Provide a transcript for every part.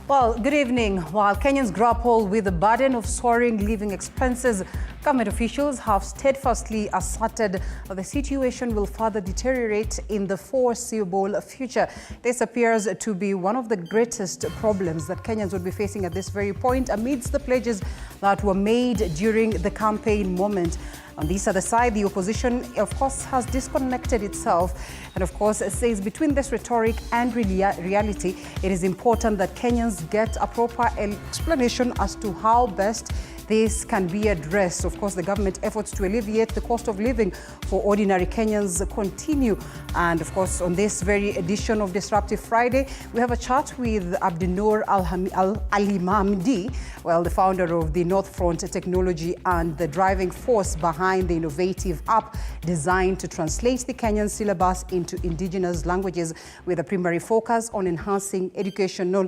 Well, good evening. While Kenyans grapple with the burden of soaring living expenses, government officials have steadfastly asserted that the situation will further deteriorate in the foreseeable future. This appears to be one of the greatest problems that Kenyans would be facing at this very point, amidst the pledges that were made during the campaign moment. On this other side, the opposition, of course, has disconnected itself and, of course, says between this rhetoric and reality, it is important that Kenyans get a proper explanation as to how best this can be addressed. Of course, the government efforts to alleviate the cost of living for ordinary Kenyans continue. And of course, on this very edition of Disruptive Friday, we have a chat with Abdinur Al-Alimamdi, well, the founder of the North Front Technology and the driving force behind the innovative app designed to translate the Kenyan syllabus into indigenous languages with a primary focus on enhancing educational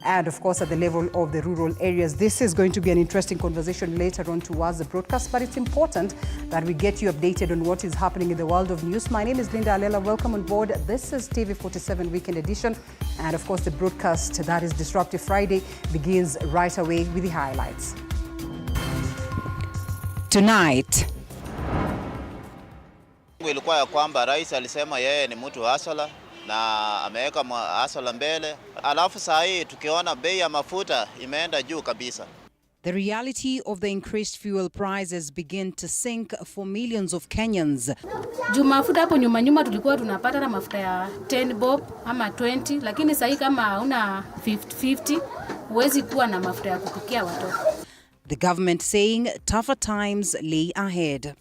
and, of course, at the level of the rural areas. This is going to be an interesting conversation later on towards the broadcast, but it's important that we get you updated on what is happening in the world of news. My name is Linda Alela. Welcome on board. This is TV47 Weekend Edition. And, of course, the broadcast that is Disruptive Friday begins right away with the highlights. Tonight, ilikuwa ya kwamba rais alisema yeye ni mtu hasala na ameweka hasala mbele, alafu saa hii tukiona bei ya mafuta imeenda juu kabisa. The reality of the increased fuel prices begin to sink for millions of Kenyans. Juu mafuta hapo nyuma tulikuwa tunapata na mafuta ya 10 bob ama 20, lakini sasa kama una 50 huwezi kuwa na mafuta ya kupikia watoto. The government saying tougher times lay ahead.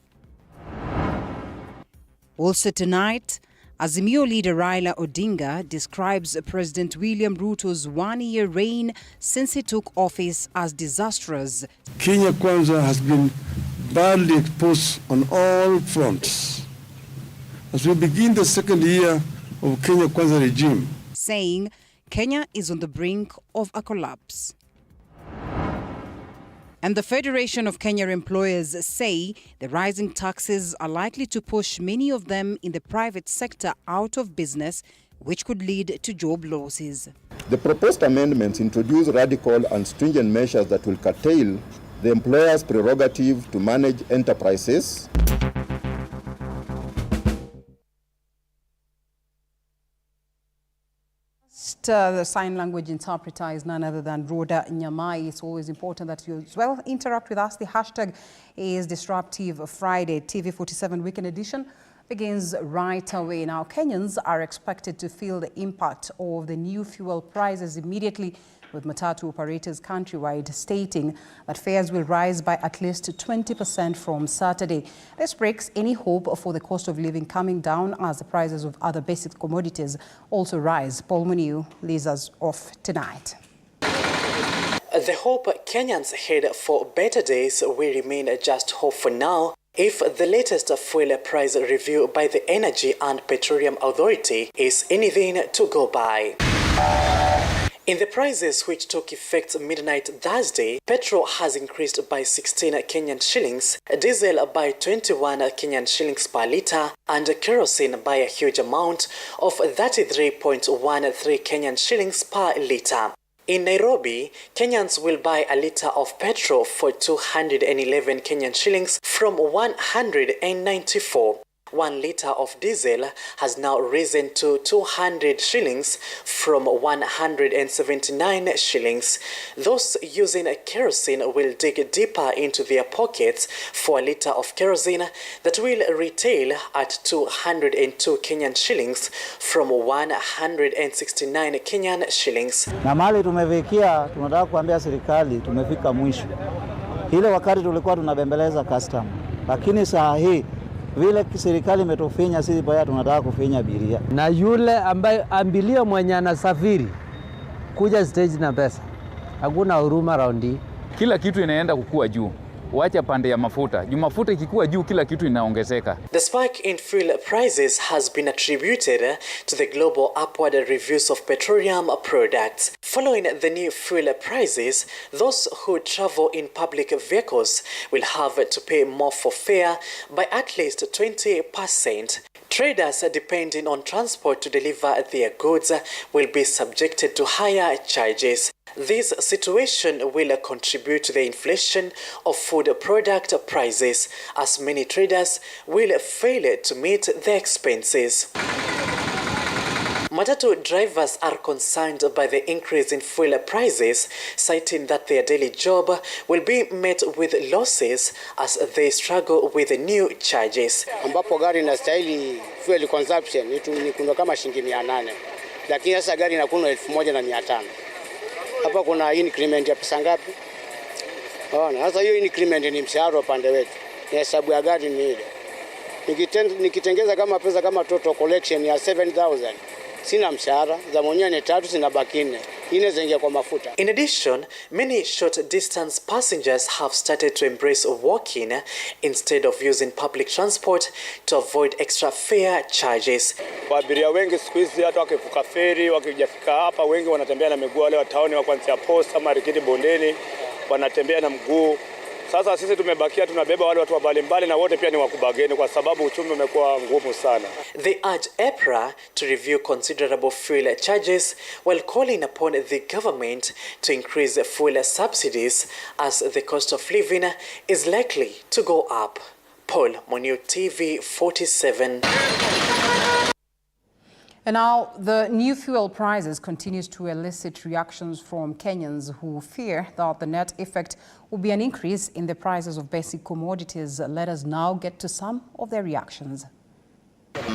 Also tonight, Azimio leader Raila Odinga describes President William Ruto's one-year reign since he took office as disastrous. Kenya Kwanza has been badly exposed on all fronts as we begin the second year of Kenya Kwanza regime, saying Kenya is on the brink of a collapse. And the Federation of Kenya Employers say the rising taxes are likely to push many of them in the private sector out of business, which could lead to job losses. The proposed amendments introduce radical and stringent measures that will curtail the employer's prerogative to manage enterprises. The sign language interpreter is none other than Rhoda Nyamai. It's always important that you as well interact with us. The hashtag is Disruptive Friday. TV47 Weekend Edition begins right away. Now, Kenyans are expected to feel the impact of the new fuel prices immediately, with matatu operators countrywide stating that fares will rise by at least 20% from Saturday. This breaks any hope for the cost of living coming down as the prices of other basic commodities also rise. Paul Muniu leads us off tonight. The hope Kenyans had for better days will remain just hope for now, if the latest fuel price review by the Energy and Petroleum Authority is anything to go by. In the prices which took effect midnight Thursday, petrol has increased by 16 Kenyan shillings, diesel by 21 Kenyan shillings per litre, and kerosene by a huge amount of 33.13 Kenyan shillings per litre. In Nairobi, Kenyans will buy a litre of petrol for 211 Kenyan shillings from 194. 1 litre of diesel has now risen to 200 shillings from 179 shillings. Those using kerosene will dig deeper into their pockets for a litre of kerosene that will retail at 202 Kenyan shillings from 169 Kenyan shillings. Na mali tumefikia, tunataka kuambia serikali tumefika mwisho. Ile wakati tulikuwa tunabembeleza customer, lakini saa hii vile serikali imetofinya, sisi pia tunataka kufinya abiria. Na yule ambaye ambilia mwenye anasafiri kuja stage na pesa, hakuna huruma raundi. Kila kitu inaenda kukua juu. Wacha pande ya mafuta. Juu mafuta ikikua juu, kila kitu inaongezeka. The spike in fuel prices has been attributed to the global upward reviews of petroleum products. Following the new fuel prices, those who travel in public vehicles will have to pay more for fare by at least 20%. Traders depending on transport to deliver their goods will be subjected to higher charges. This situation will contribute to the inflation of food product prices, as many traders will fail to meet their expenses. Matatu drivers are concerned by the increase in fuel prices, citing that their daily job will be met with losses as they struggle with the new charges. Ambapo gari inastahili fuel consumption ni kuna kama shilingi 800, lakini sasa gari inakuwa 1500. Hapa kuna increment ya pesa ngapi? Sasa hiyo increment ni mshahara upande wetu. Ni hesabu ya gari ni ile. Nikitengeza kama pesa kama total collection ya 7000. Sina mshahara, za mwenyewe ni 3, sina baki 4. Ine zengia kwa mafuta. In addition, many short distance passengers have started to embrace walking instead of using public transport to avoid extra fare charges. Kwa abiria wengi siku hizi hata wakivuka feri, wakijafika hapa wengi wanatembea na miguu, wale wa taoni wa kuanzia posta Marikiti bondeni wanatembea na mguu. Sasa sisi tumebakia tunabeba wale watu wa mbalimbali na wote pia ni wakubageni kwa sababu uchumi umekuwa ngumu sana. They urge EPRA to review considerable fuel charges while calling upon the government to increase fuel subsidies as the cost of living is likely to go up. Paul Moniu, TV47. And now, the new fuel prices continues to elicit reactions from Kenyans who fear that the net effect will be an increase in the prices of basic commodities. Let us now get to some of their reactions.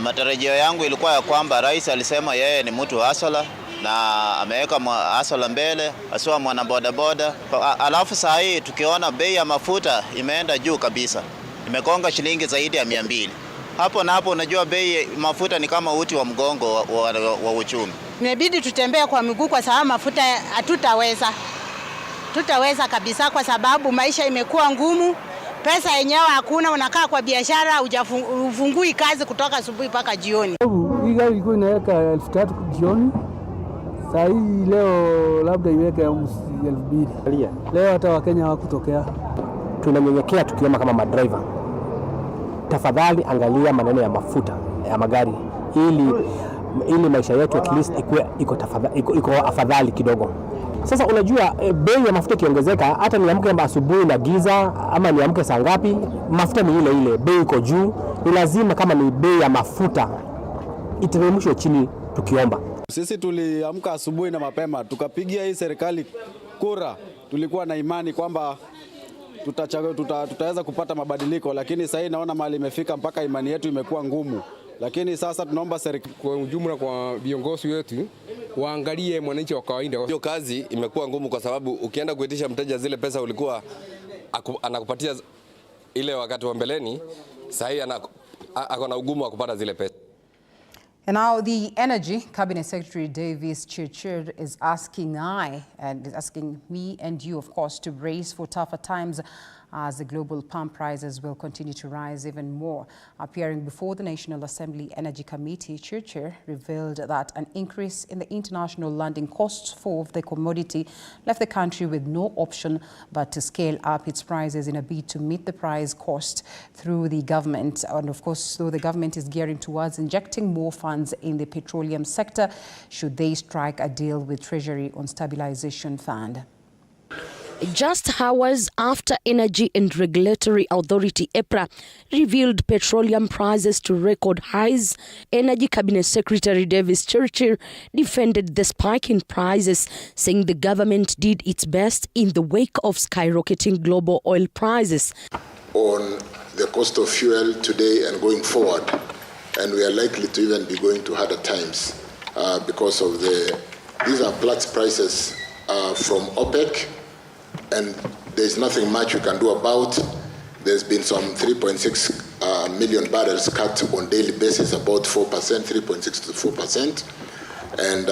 Matarajio yangu ilikuwa ya kwamba rais alisema yeye ni mtu hasala na ameweka hasala mbele, asiwa mwana bodaboda. Alafu saa hii tukiona bei ya mafuta imeenda juu kabisa. Imekonga shilingi zaidi ya 200. Hapo na hapo unajua bei mafuta ni kama uti wa mgongo wa uchumi. Imebidi tutembee kwa miguu kwa sababu mafuta tutaweza kabisa kwa sababu maisha imekuwa ngumu. Pesa yenyewe hakuna, unakaa kwa biashara ufungui kazi kutoka asubuhi mpaka jioni. Hii gari ilikuwa inaweka 3000 jioni. Saa hii leo labda iweke 2000. Leo hata Wakenya hawakutokea. Tunanyenyekea tukiomba kama madriver. Tafadhali angalia maneno ya mafuta ya magari ili maisha yetu at least iko afadhali kidogo. Sasa unajua bei ya mafuta kiongezeka, hata niamke asubuhi na giza ama niamke saa ngapi, mafuta ni ile bei iko juu. Ni lazima kama ni bei ya mafuta iteremshwe chini tukiomba. Sisi tuliamka asubuhi na mapema tukapigia hii serikali kura, tulikuwa na imani kwamba tutaweza kupata mabadiliko, lakini sasa hii naona mahali imefika mpaka imani yetu imekuwa ngumu. Lakini sasa tunaomba serikali kwa ujumla, kwa viongozi wetu waangalie mwananchi wa kawaida. Hiyo kazi imekuwa ngumu kwa sababu ukienda kuitisha mteja zile pesa ulikuwa anakupatia ile wakati wa mbeleni, sasa hii ako na ugumu wa kupata zile pesa. And now the Energy Cabinet Secretary Davis Chirchir is asking me and you, of course, to brace for tougher times as the global palm prices will continue to rise even more. Appearing before the National Assembly Energy Committee, Chirchir revealed that an increase in the international landing costs for the commodity left the country with no option but to scale up its prices in a bid to meet the price cost through the government. And of course, though the government is gearing towards injecting more funds in the petroleum sector, should they strike a deal with Treasury on Stabilization Fund. Just hours after Energy and Regulatory Authority EPRA revealed petroleum prices to record highs, Energy Cabinet Secretary Davis Chirchir defended the spike in prices, saying the government did its best in the wake of skyrocketing global oil prices. On the cost of fuel today and going forward, and we are likely to even be going to harder times because of these are Platts prices from OPEC, and there's nothing much we can do about. There's been some 3.6 million barrels cut on daily basis, about 4%, 3.6 to 4%. And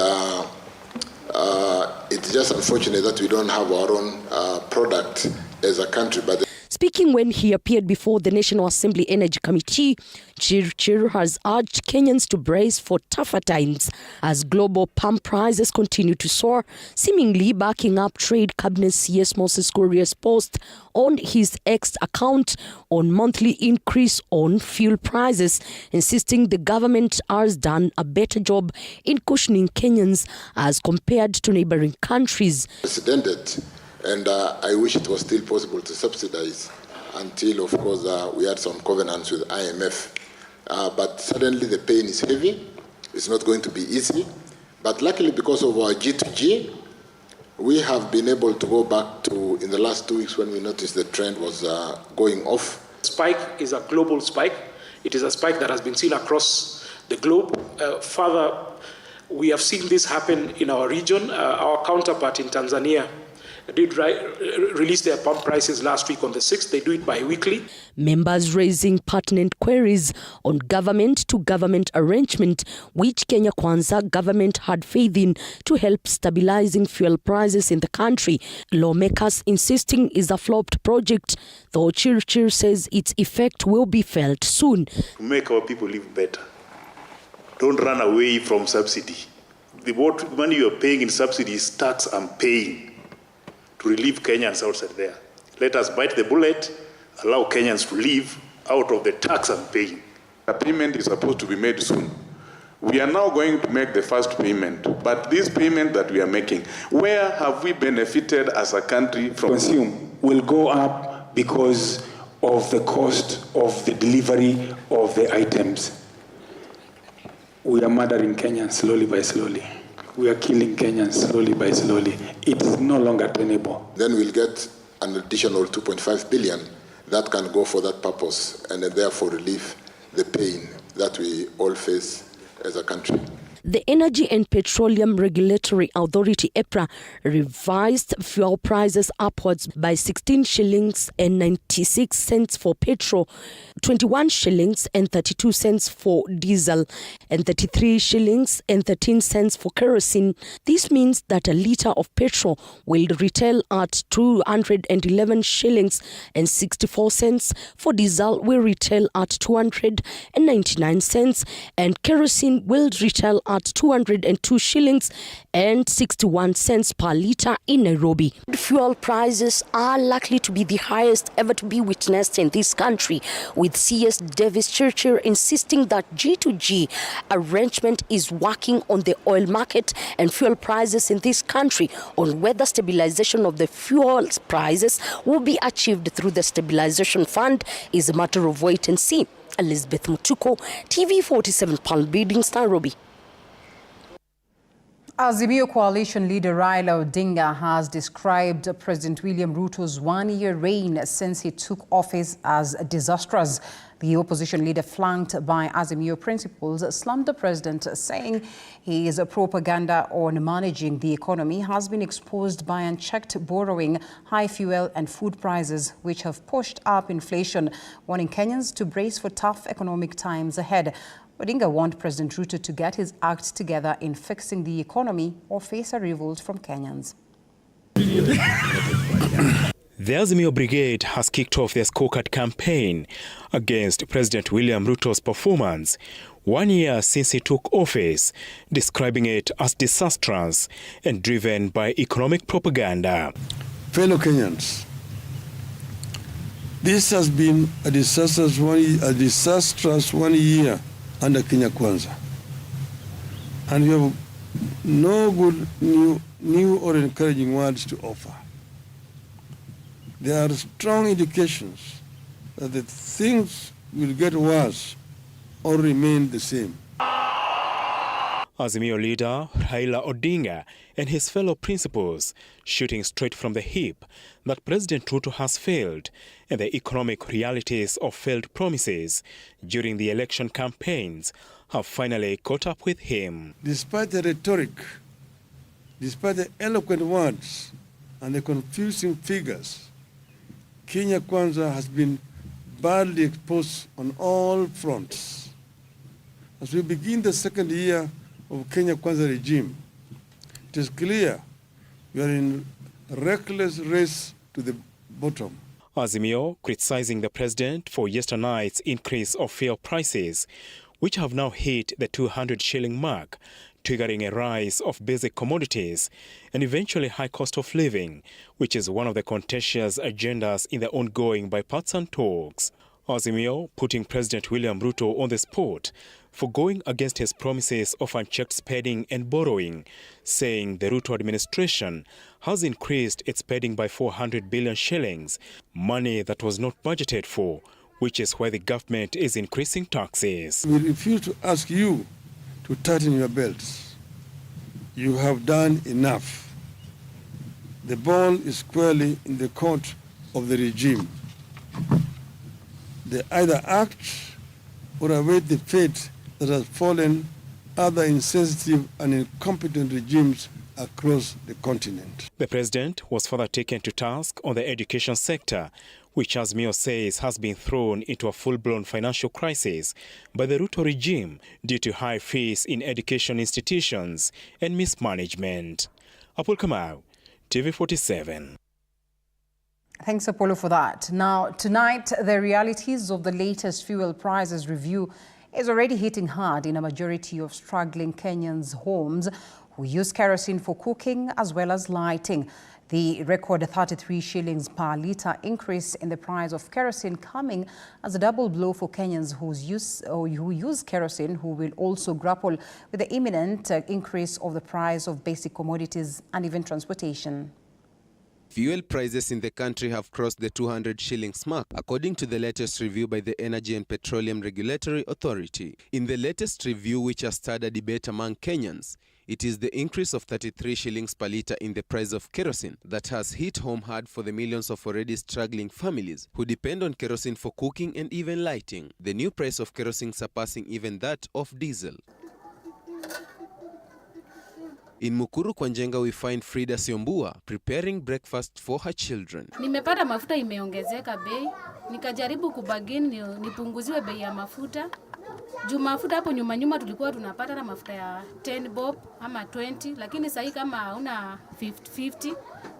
it's just unfortunate that we don't have our own product as a country. But Speaking when he appeared before the National Assembly Energy Committee, Chirchir has urged Kenyans to brace for tougher times as global palm prices continue to soar, seemingly backing up Trade Cabinet CS Moses Kuria's post on his X account on monthly increase on fuel prices, insisting the government has done a better job in cushioning Kenyans as compared to neighboring countries. Precedented, and I wish it was still possible to subsidize until, of course, we had some covenants with IMF. But suddenly the pain is heavy. It's not going to be easy. But luckily, because of our G2G, we have been able to go back to, in the last 2 weeks when we noticed the trend was going off. Spike is a global spike. It is a spike that has been seen across the globe. Further, we have seen this happen in our region. Our counterpart in Tanzania did release their pump prices last week on the 6th. They do it bi-weekly. Members raising pertinent queries on government-to-government arrangement, which Kenya Kwanza government had faith in to help stabilizing fuel prices in the country. Lawmakers insisting is a flopped project, though Chirchir says its effect will be felt soon. To make our people live better. Don't run away from subsidy. The money you are paying in subsidy is tax I'm paying to relieve Kenyans outside there. Let us bite the bullet, allow Kenyans to live out of the tax I'm paying. The payment is supposed to be made soon. We are now going to make the first payment, but this payment that we are making, where have we benefited as a country from? Consume will go up because of the cost of the delivery of the items. We are murdering Kenyans slowly by slowly. We are killing Kenyans slowly by slowly. It is no longer tenable. Then we'll get an additional 2.5 billion that can go for that purpose and therefore relieve the pain that we all face as a country. The Energy and Petroleum Regulatory Authority, EPRA, revised fuel prices upwards by 16 shillings and 96 cents for petrol, 21 shillings and 32 cents for diesel, and 33 shillings and 13 cents for kerosene. This means that a litre of petrol will retail at 211 shillings and 64 cents, for diesel will retail at 299 cents, and kerosene will retail at 202 shillings and 61 cents per litre in Nairobi. Fuel prices are likely to be the highest ever to be witnessed in this country, with CS Davis Churchill insisting that G2G arrangement is working on the oil market and fuel prices in this country. On whether stabilization of the fuel prices will be achieved through the stabilization fund is a matter of wait and see. Elizabeth Mutuko, TV47 Palm Buildings, Nairobi. Azimio coalition leader Raila Odinga has described President William Ruto's one-year reign since he took office as disastrous. The opposition leader, flanked by Azimio principals, slammed the president, saying his propaganda on managing the economy has been exposed by unchecked borrowing, high fuel and food prices, which have pushed up inflation, warning Kenyans to brace for tough economic times ahead. Odinga warned President Ruto to get his act together in fixing the economy or face a revolt from Kenyans. The Azimio Brigade has kicked off their scorecard campaign against President William Ruto's performance 1 year since he took office, describing it as disastrous and driven by economic propaganda. Fellow Kenyans, this has been a disastrous 1 year under Kenya Kwanza, and we have no good new or encouraging words to offer. There are strong indications that the things will get worse or remain the same. Azimio leader Raila Odinga and his fellow principals shooting straight from the hip that President Ruto has failed and the economic realities of failed promises during the election campaigns have finally caught up with him. Despite the rhetoric, despite the eloquent words and the confusing figures, Kenya Kwanza has been badly exposed on all fronts. As we begin the second year of Kenya Kwanza regime, it is clear we are in a reckless race to the bottom. Azimio criticizing the president for yesternight's increase of fuel prices, which have now hit the 200 shilling mark, triggering a rise of basic commodities and eventually high cost of living, which is one of the contentious agendas in the ongoing bipartisan talks. Azimio putting President William Ruto on the spot for going against his promises of unchecked spending and borrowing, saying the Ruto administration has increased its spending by 400 billion shillings, money that was not budgeted for, which is why the government is increasing taxes. We refuse to ask you to tighten your belts. You have done enough. The ball is squarely in the court of the regime. They either act or await the fate that has fallen other insensitive and incompetent regimes across the continent. The president was further taken to task on the education sector, which Azimio says has been thrown into a full-blown financial crisis by the Ruto regime due to high fees in education institutions and mismanagement. Apul Kamau, TV47. Thanks, Apollo, for that. Now, tonight, the realities of the latest fuel prices review is already hitting hard in a majority of struggling Kenyans' homes who use kerosene for cooking as well as lighting. The record 33 shillings per litre increase in the price of kerosene coming as a double blow for Kenyans who use kerosene, who will also grapple with the imminent increase of the price of basic commodities and even transportation. Fuel prices in the country have crossed the 200 shillings mark, according to the latest review by the Energy and Petroleum Regulatory Authority. In the latest review, which has stirred a debate among Kenyans, it is the increase of 33 shillings per litre in the price of kerosene that has hit home hard for the millions of already struggling families who depend on kerosene for cooking and even lighting. The new price of kerosene surpassing even that of diesel. In Mukuru kwa Njenga, we find Frida Siombua preparing breakfast for her children. Nimepata mafuta imeongezeka bei, nikajaribu kubagini nipunguziwe bei ya mafuta. Juu mafuta hapo nyuma tulikuwa tunapata na mafuta ya 10 bob ama 20, lakini sasa kama hauna 50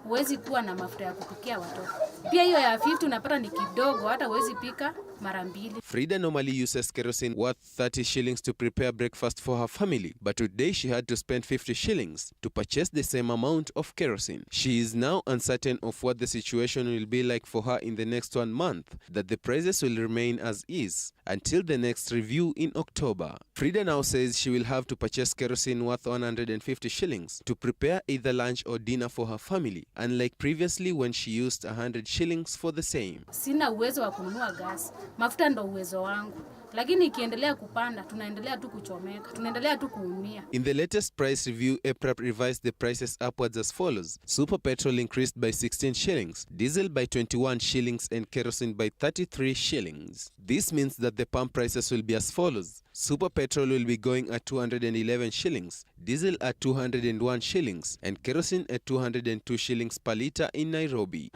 huwezi kuwa na mafuta ya kupikia watoto. Pia hiyo ya 50 unapata ni kidogo, hata huwezi pika mara mbili. Frida normally uses kerosene worth 30 shillings to prepare breakfast for her family, but today she had to spend 50 shillings to purchase the same amount of kerosene. She is now uncertain of what the situation will be like for her in the next 1 month, that the prices will remain as is until the next review in October. Frida now says she will have to purchase kerosene worth 150 shillings to prepare either lunch or dinner for her family, unlike previously when she used 100 shillings for the same. Sina uwezo wa kununua gas. Mafuta ndo uwezo wangu. Lakini ikiendelea kupanda, tunaendelea tu kuchomeka. Tunaendelea tu kuumia. In the latest price review, EPRA revised the prices upwards as follows. Super petrol increased by 16 shillings, diesel by 21 shillings and kerosene by 33 shillings. This means that the pump prices will be as follows. Super petrol will be going at 211 shillings, diesel at 201 shillings and kerosene at 202 shillings per litre in Nairobi.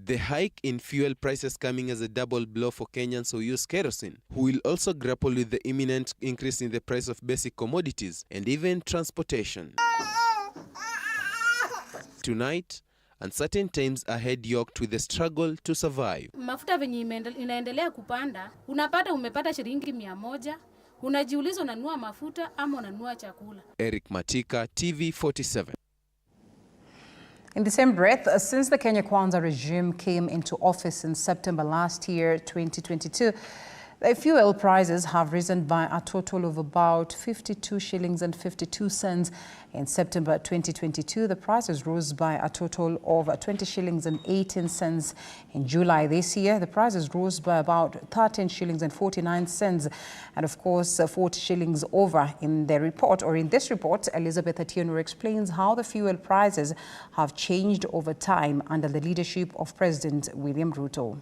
The hike in fuel prices coming as a double blow for Kenyans who use kerosene, who will also grapple with the imminent increase in the price of basic commodities and even transportation. Tonight, uncertain times ahead yoked with the struggle to survive. Mafuta venye inaendelea kupanda, unapata umepata shilingi 100, unajiuliza unanunua mafuta ama unanunua chakula. Eric Matika, TV47. In the same breath, since the Kenya Kwanza regime came into office in September last year, 2022, the fuel prices have risen by a total of about 52 shillings and 52 cents. In September 2022, the prices rose by a total of 20 shillings and 18 cents. In July this year, the prices rose by about 13 shillings and 49 cents. And of course, 40 shillings over. In this report, Elizabeth Atieno explains how the fuel prices have changed over time under the leadership of President William Ruto.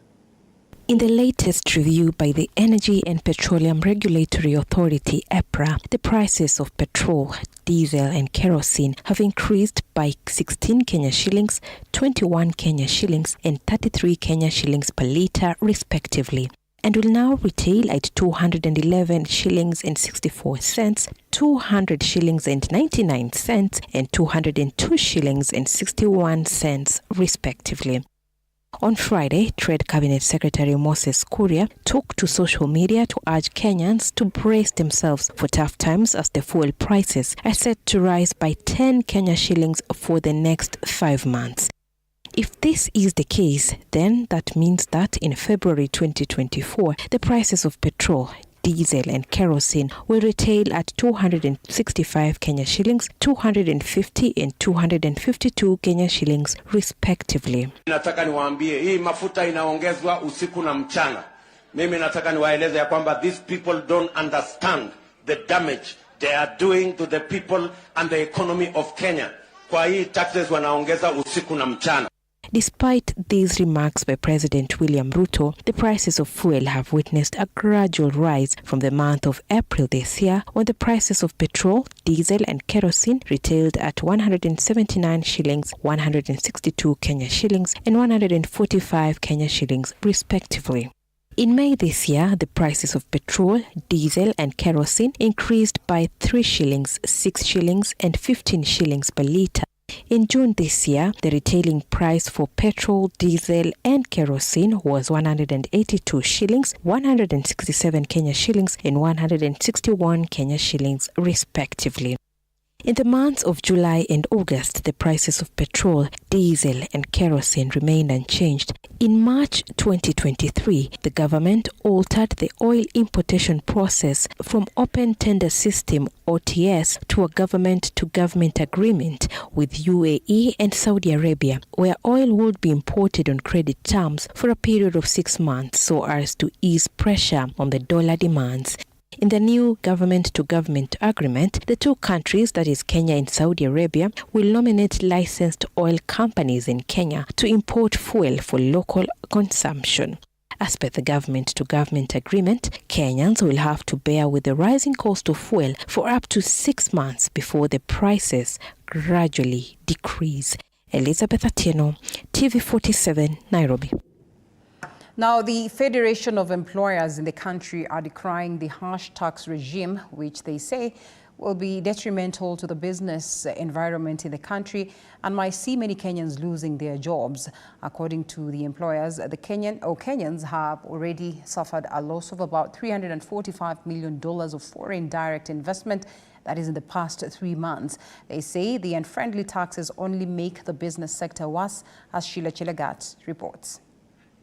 In the latest review by the Energy and Petroleum Regulatory Authority, EPRA, the prices of petrol, diesel and kerosene have increased by 16 Kenya shillings, 21 Kenya shillings and 33 Kenya shillings per litre respectively, and will now retail at 211 shillings and 64 cents, 200 shillings and 99 cents and 202 shillings and 61 cents respectively. On Friday, Trade Cabinet Secretary Moses Kuria took to social media to urge Kenyans to brace themselves for tough times as the fuel prices are set to rise by 10 Kenya shillings for the next 5 months. If this is the case, then that means that in February 2024, the prices of petrol, diesel and kerosene will retail at 265 Kenya shillings, 250 and 252 Kenya shillings respectively. Nataka niwaambie hii mafuta inaongezwa usiku na mchana. Mimi nataka niwaeleze ya kwamba these people don't understand the damage they are doing to the people and the economy of Kenya. Kwa hii taxes wanaongeza usiku na mchana. Despite these remarks by President William Ruto, the prices of fuel have witnessed a gradual rise from the month of April this year, when the prices of petrol, diesel and kerosene retailed at 179 shillings, 162 Kenya shillings and 145 Kenya shillings respectively. In May this year, the prices of petrol, diesel and kerosene increased by 3 shillings, 6 shillings and 15 shillings per litre. In June this year, the retailing price for petrol, diesel and kerosene was 182 shillings, 167 Kenya shillings and 161 Kenya shillings respectively. In the months of July and August, the prices of petrol, diesel and kerosene remained unchanged. In March 2023, the government altered the oil importation process from open tender system OTS to a government-to-government agreement with UAE and Saudi Arabia, where oil would be imported on credit terms for a period of 6 months so as to ease pressure on the dollar demands. In the new government-to-government agreement, the two countries, that is Kenya and Saudi Arabia, will nominate licensed oil companies in Kenya to import fuel for local consumption. As per the government-to-government agreement, Kenyans will have to bear with the rising cost of fuel for up to 6 months before the prices gradually decrease. Elizabeth Atieno, TV47, Nairobi. Now, the Federation of Employers in the country are decrying the harsh tax regime, which they say will be detrimental to the business environment in the country and might see many Kenyans losing their jobs. According to the employers, Kenyans have already suffered a loss of about $345 million of foreign direct investment, that is in the past 3 months. They say the unfriendly taxes only make the business sector worse, as Sheila Chelagat reports.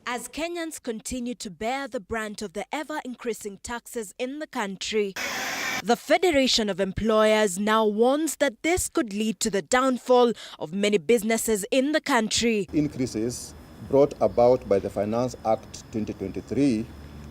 As Kenyans continue to bear the brunt of the ever-increasing taxes in the country, the Federation of Employers now warns that this could lead to the downfall of many businesses in the country. Increases brought about by the Finance Act 2023,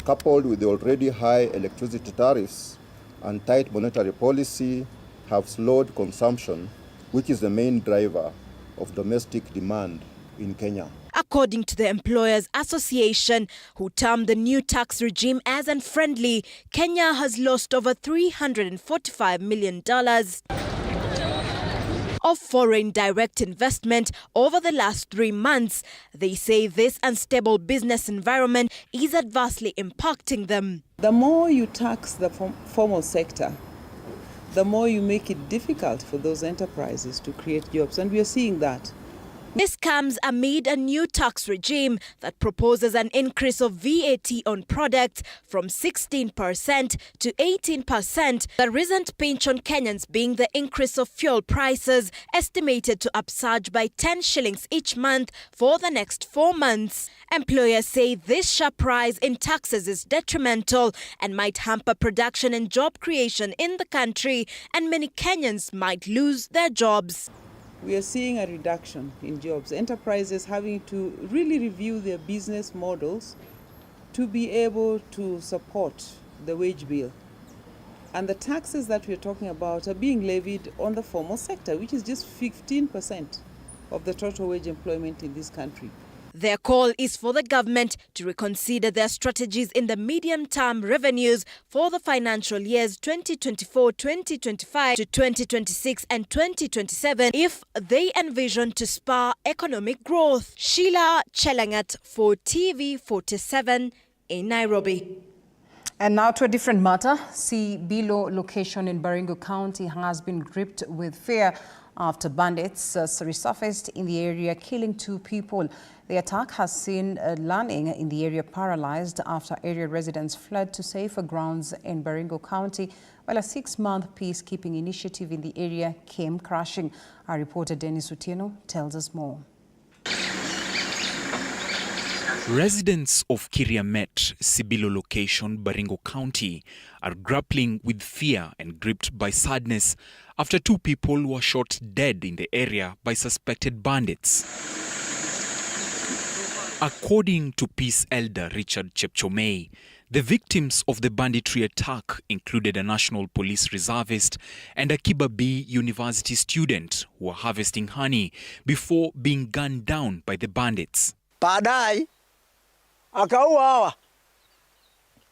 coupled with the already high electricity tariffs and tight monetary policy, have slowed consumption, which is the main driver of domestic demand in Kenya. According to the Employers Association, who termed the new tax regime as unfriendly, Kenya has lost over $345 million of foreign direct investment over the last 3 months. They say this unstable business environment is adversely impacting them. The more you tax the formal sector, the more you make it difficult for those enterprises to create jobs, and we are seeing that. This comes amid a new tax regime that proposes an increase of VAT on products from 16% to 18%. The recent pinch on Kenyans being the increase of fuel prices, estimated to upsurge by 10 shillings each month for the next 4 months. Employers say this sharp rise in taxes is detrimental and might hamper production and job creation in the country, and many Kenyans might lose their jobs. We are seeing a reduction in jobs. Enterprises having to really review their business models to be able to support the wage bill. And the taxes that we're talking about are being levied on the formal sector, which is just 15% of the total wage employment in this country. Their call is for the government to reconsider their strategies in the medium-term revenues for the financial years 2024-2025 to 2026 and 2027 if they envision to spur economic growth. Sheila Chelangat for TV47 in Nairobi. And now to a different matter. Sibilo location in Baringo County has been gripped with fear after bandits resurfaced in the area, killing 2 people. The attack has seen learning in the area paralyzed after area residents fled to safer grounds in Baringo County, while a 6-month peacekeeping initiative in the area came crashing. Our reporter Dennis Utieno tells us more. Residents of Kiriamet, Sibilo location, Baringo County, are grappling with fear and gripped by sadness after 2 people were shot dead in the area by suspected bandits. According to Peace Elder Richard Chepchomei, the victims of the banditry attack included a National Police reservist and a Kibabii University student who were harvesting honey before being gunned down by the bandits. Baadaye akauawa,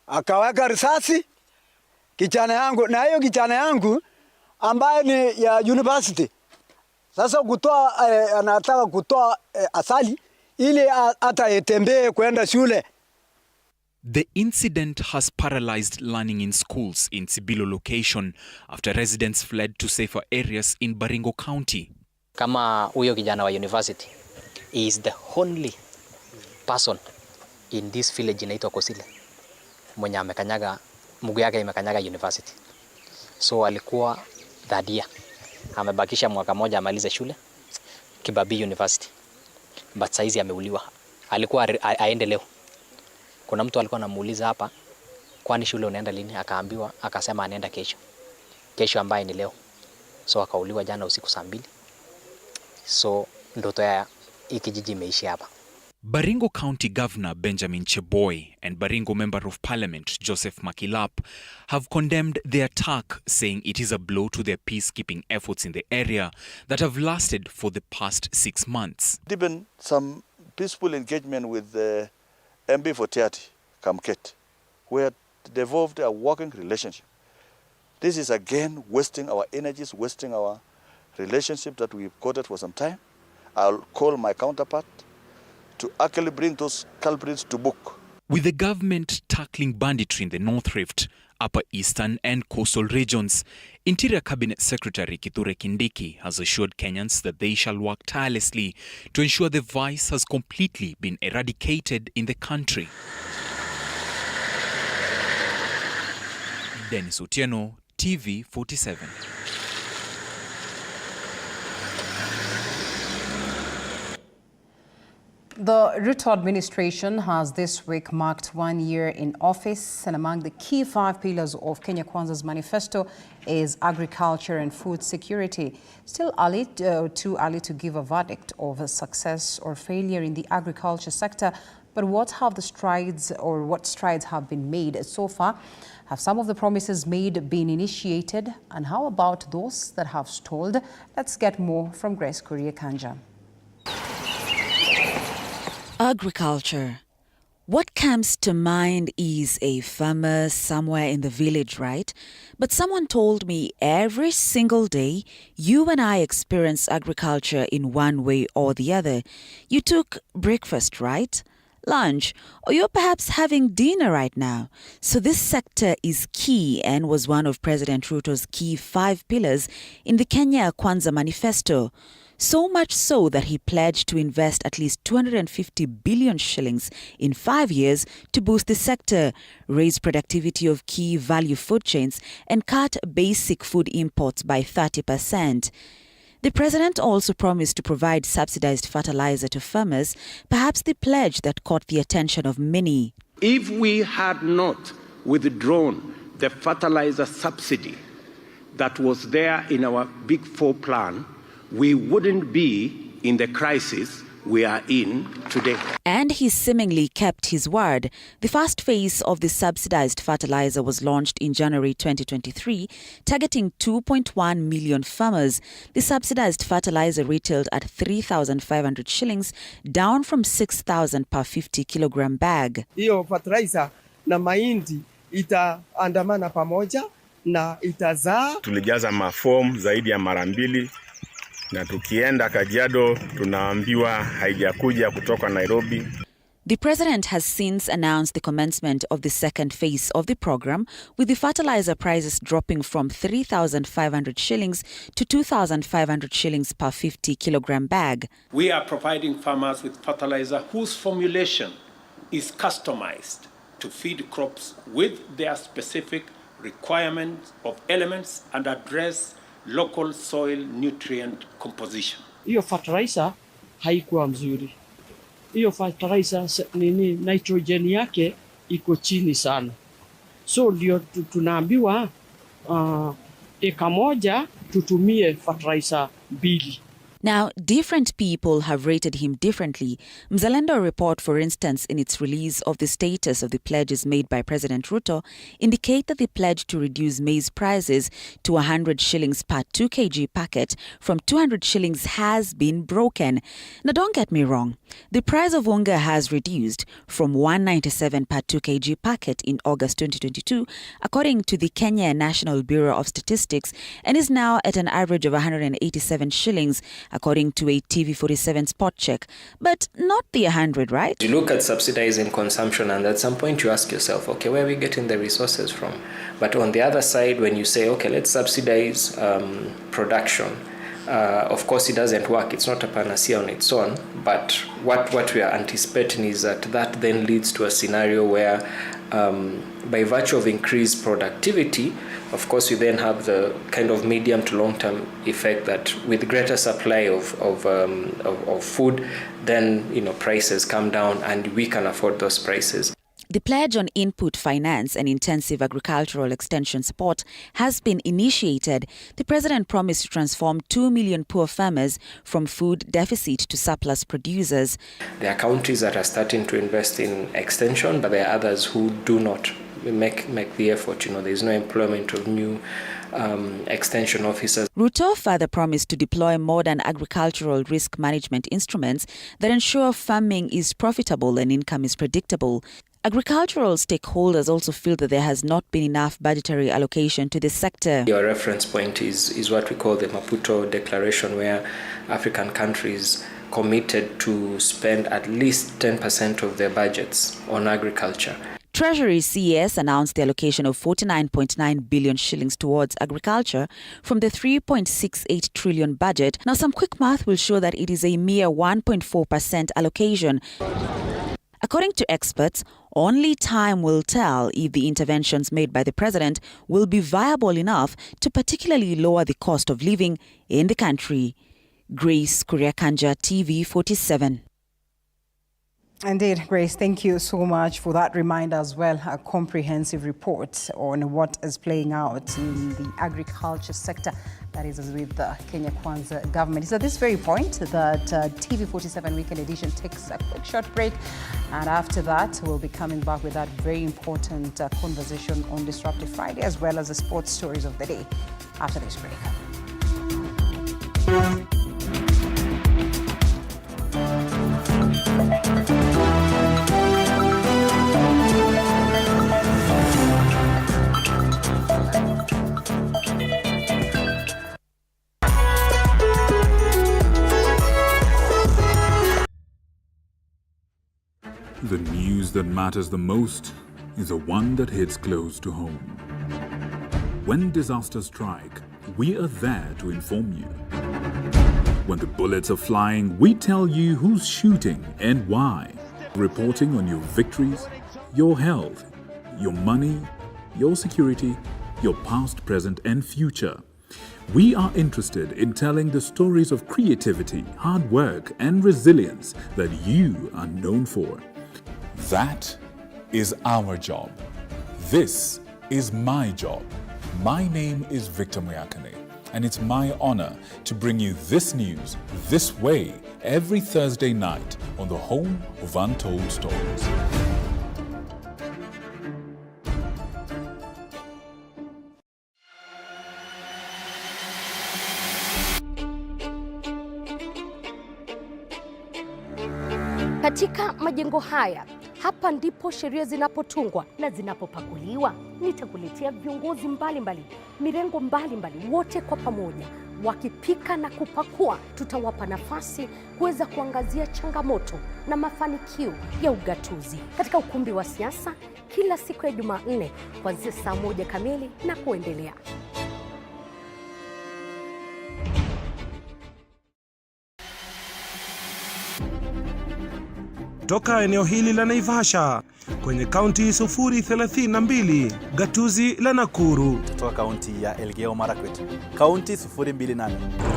akaweka risasi kijana yangu, na hiyo kijana yangu ambaye ni ya university. Sasa kutoa anataka kutoa asali ili hata yetembee kwenda shule. The incident has paralyzed learning in schools in Sibilo location after residents fled to safer areas in Baringo County. Kama huyo kijana wa university is the only person in this village inaitwa Kosile mwenye amekanyaga mguu yake imekanyaga university. So alikuwa third year. Amebakisha mwaka moja amalize shule Kibabii University. But saizi ameuliwa. Alikuwa aende leo. Kuna mtu alikuwa anamuuliza hapa kwani shule unaenda lini, akaambiwa akasema anaenda kesho. Kesho ambaye ni leo. So akauliwa jana usiku saa 2. So ndoto ya kijiji imeisha hapa. Baringo County Governor Benjamin Cheboy and Baringo Member of Parliament Joseph Makilap have condemned the attack, saying it is a blow to their peacekeeping efforts in the area that have lasted for the past 6 months. Even some peaceful engagement with the MB40 Kamket, where they developed a working relationship. This is again wasting our energies, wasting our relationship that we've got for some time. I'll call my counterpart to actually bring those culprits to book. With the government tackling banditry in the North Rift, Upper Eastern and coastal regions, Interior Cabinet Secretary Kithure Kindiki has assured Kenyans that they shall work tirelessly to ensure the vice has completely been eradicated in the country. Dennis Utieno, TV47. The Ruto administration has this week marked 1 year in office, and among the key 5 pillars of Kenya Kwanza's manifesto is agriculture and food security. Still too early to give a verdict of success or failure in the agriculture sector, but what strides have been made so far? Have some of the promises made been initiated? And how about those that have stalled? Let's get more from Grace Kuria Kanja. Agriculture. What comes to mind is a farmer somewhere in the village, right? But someone told me every single day you and I experience agriculture in one way or the other. You took breakfast, right? Lunch, or you're perhaps having dinner right now. So this sector is key and was one of President Ruto's key 5 pillars in the Kenya Kwanza manifesto. So much so that he pledged to invest at least 250 billion shillings in 5 years to boost the sector, raise productivity of key value food chains, and cut basic food imports by 30%. The president also promised to provide subsidized fertilizer to farmers, perhaps the pledge that caught the attention of many. If we had not withdrawn the fertilizer subsidy that was there in our Big Four plan, we wouldn't be in the crisis we are in today. And he seemingly kept his word. The first phase of the subsidized fertilizer was launched in January 2023, targeting 2.1 million farmers. The subsidized fertilizer retailed at 3,500 shillings, down from 6,000 per 50 kilogram bag. Hiyo fertilizer na mahindi itaandamana pamoja na itazaa. Tulijaza mafomu zaidi ya mara 2. Na tukienda Kajiado tunaambiwa haijakuja kutoka Nairobi. The president has since announced the commencement of the second phase of the program, with the fertilizer prices dropping from 3,500 shillings to 2,500 shillings per 50 kilogram bag. We are providing farmers with fertilizer whose formulation is customized to feed crops with their specific requirements of elements and address local soil nutrient composition. Hiyo fertilizer haikuwa mzuri. Hiyo fertilizer nitrogen yake iko chini sana. So ndio tunaambiwa eka moja tutumie fertilizer 2. Now, different people have rated him differently. Mzalendo report, for instance, in its release of the status of the pledges made by President Ruto, indicate that the pledge to reduce maize prices to 100 shillings per 2 kg packet from 200 shillings has been broken. Now, don't get me wrong. The price of unga has reduced from 197 per 2 kg packet in August 2022, according to the Kenya National Bureau of Statistics, and is now at an average of 187 shillings, according to a TV47 spot check. But not the 100, right? You look at subsidizing consumption, and at some point you ask yourself, okay, where are we getting the resources from? But on the other side, when you say, okay, let's subsidize production, of course it doesn't work. It's not a panacea on its own. But what we are anticipating is that then leads to a scenario where by virtue of increased productivity, of course, you then have the kind of medium to long-term effect that with greater supply of food, then prices come down and we can afford those prices. The pledge on input finance and intensive agricultural extension support has been initiated. The president promised to transform 2 million poor farmers from food deficit to surplus producers. There are countries that are starting to invest in extension, but there are others who do not make the effort. There is no employment of new extension officers. Ruto further promised to deploy modern agricultural risk management instruments that ensure farming is profitable and income is predictable. Agricultural stakeholders also feel that there has not been enough budgetary allocation to this sector. Your reference point is what we call the Maputo Declaration, where African countries committed to spend at least 10% of their budgets on agriculture. Treasury CES announced the allocation of 49.9 billion shillings towards agriculture from the 3.68 trillion budget. Now, some quick math will show that it is a mere 1.4% allocation. According to experts, only time will tell if the interventions made by the president will be viable enough to particularly lower the cost of living in the country. Grace Kuriakanja, TV47. Indeed, Grace, thank you so much for that reminder as well. A comprehensive report on what is playing out in the agriculture sector, that is with the Kenya Kwanza government. It's at this very point that TV47 Weekend Edition takes a quick short break. And after that, we'll be coming back with that very important conversation on Disruptive Friday, as well as the sports stories of the day after this break. The news that matters the most is the one that hits close to home. When disasters strike, we are there to inform you. When the bullets are flying, we tell you who's shooting and why. Reporting on your victories, your health, your money, your security, your past, present, and future. We are interested in telling the stories of creativity, hard work, and resilience that you are known for. That is our job. This is my job. My name is Victor Muyakane, and it's my honor to bring you this news this way every Thursday night on the home of Untold Stories. Katika majengo haya, hapa ndipo sheria zinapotungwa na zinapopakuliwa. Nitakuletea viongozi mbalimbali, mirengo mbalimbali, wote kwa pamoja wakipika na kupakua. Tutawapa nafasi kuweza kuangazia changamoto na mafanikio ya ugatuzi katika ukumbi wa siasa kila siku ya Jumanne kuanzia saa 1 kamili na kuendelea. Toka eneo hili la Naivasha kwenye kaunti 032, gatuzi la Nakuru. Kutoka kaunti ya Elgeyo Marakwet, kaunti 028.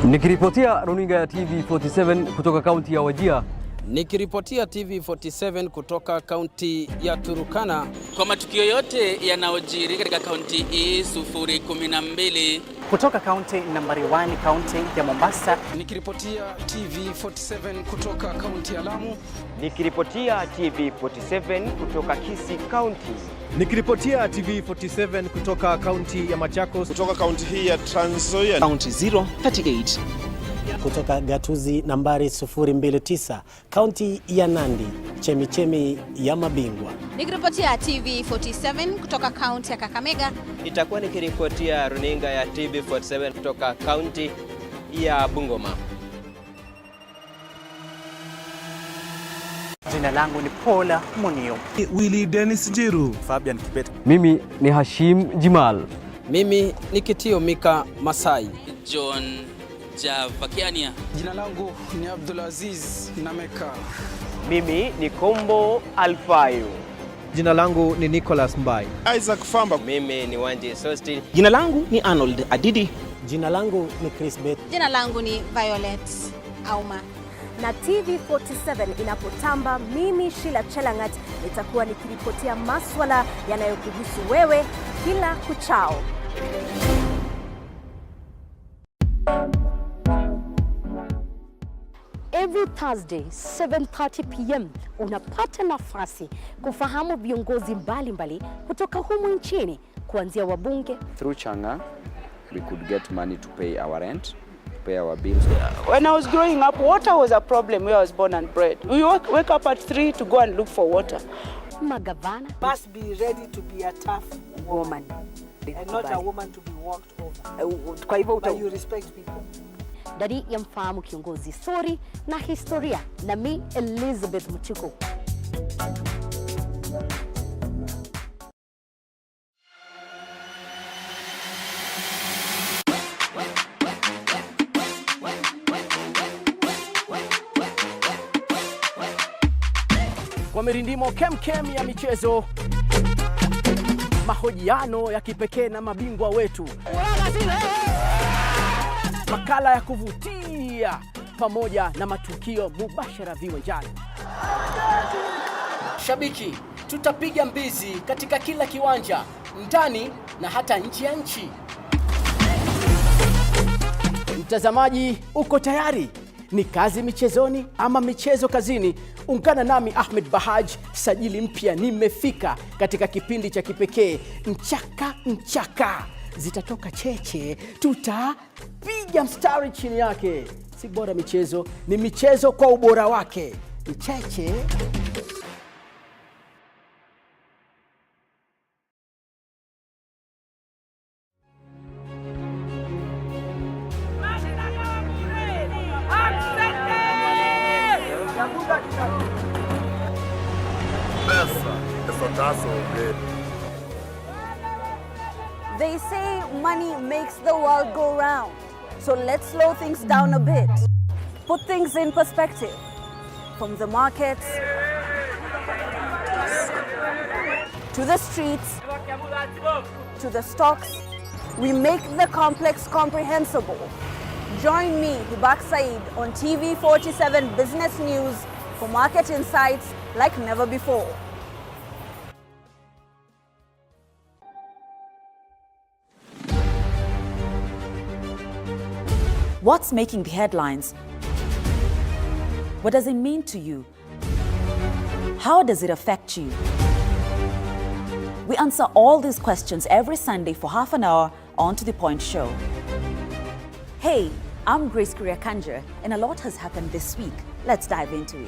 Nikiripotia runinga ya TV47 kutoka kaunti ya Wajir. Nikiripotia TV47 kutoka kaunti ya Turukana. Kwa matukio yote yanayojiri katika kaunti hii 012. Kutoka kaunti nambari 1, kaunti ya Mombasa. Nikiripotia TV47 kutoka kaunti ya Lamu. Nikiripotia TV47 kutoka Kisii County. Nikiripotia TV47 kutoka kaunti ya Machakos. Kutoka kaunti hii ya Trans Nzoia. Kaunti 038. Kutoka gatuzi nambari 029, kaunti ya Nandi, chemichemi ya mabingwa. Nikiripotia TV47 kutoka kaunti ya Kakamega. Itakuwa nikiripotia runinga ya TV47 kutoka kaunti ya Bungoma. Jina langu ni Paula Munio. Willy Dennis Jiru. Fabian Kibet. Mimi ni Hashim Jimal. Mimi ni Kitio Mika Masai. John Javakiania. Jina langu ni Abdulaziz Nameka. Mimi ni Kombo Alfayo. Jina langu ni Nicholas Mbai. Isaac Famba. Mimi ni Wanji Sosti. Jina langu ni Arnold Adidi. Jina langu ni Chris Bet. Jina langu ni Violet Auma. Na TV47 inapotamba, mimi Sheila Chelangat nitakuwa nikiripotia maswala yanayokuhusu wewe kila kuchao. Every Thursday 7:30 p.m. unapata nafasi kufahamu viongozi mbalimbali kutoka humu nchini, kuanzia wabunge. Through Changa we could get money to pay our rent, pay our bills. When I was growing up, water was a problem where I was born and bred. We wake up at 3 to go and look for water. Magavana must be ready to be a tough woman and not a woman to be walked over. Kwa hivyo but you respect people. Dari ya mfahamu kiongozi, story na historia, na mi Elizabeth Mutuku. Kwa mirindimo kemkem ya michezo, mahojiano ya kipekee na mabingwa wetu, makala ya kuvutia pamoja na matukio mubashara viwanjani. Shabiki, tutapiga mbizi katika kila kiwanja, ndani na hata nje ya nchi. Mtazamaji, uko tayari? Ni kazi michezoni ama michezo kazini? Ungana nami Ahmed Bahaj, sajili mpya nimefika katika kipindi cha kipekee Mchaka Mchaka. Zitatoka cheche, tutapiga mstari chini yake. Si bora michezo, ni michezo kwa ubora wake. Mcheche. They say money makes the world go round. So let's slow things down a bit. Put things in perspective. From the markets to the streets to the stocks, we make the complex comprehensible. Join me, Hibak Said, on TV47 Business News for market insights like never before. What's making the headlines? What does it mean to you? How does it affect you? We answer all these questions every Sunday for half an hour on To The Point Show. Hey, I'm Grace Kuriakanja, and a lot has happened this week. Let's dive into it.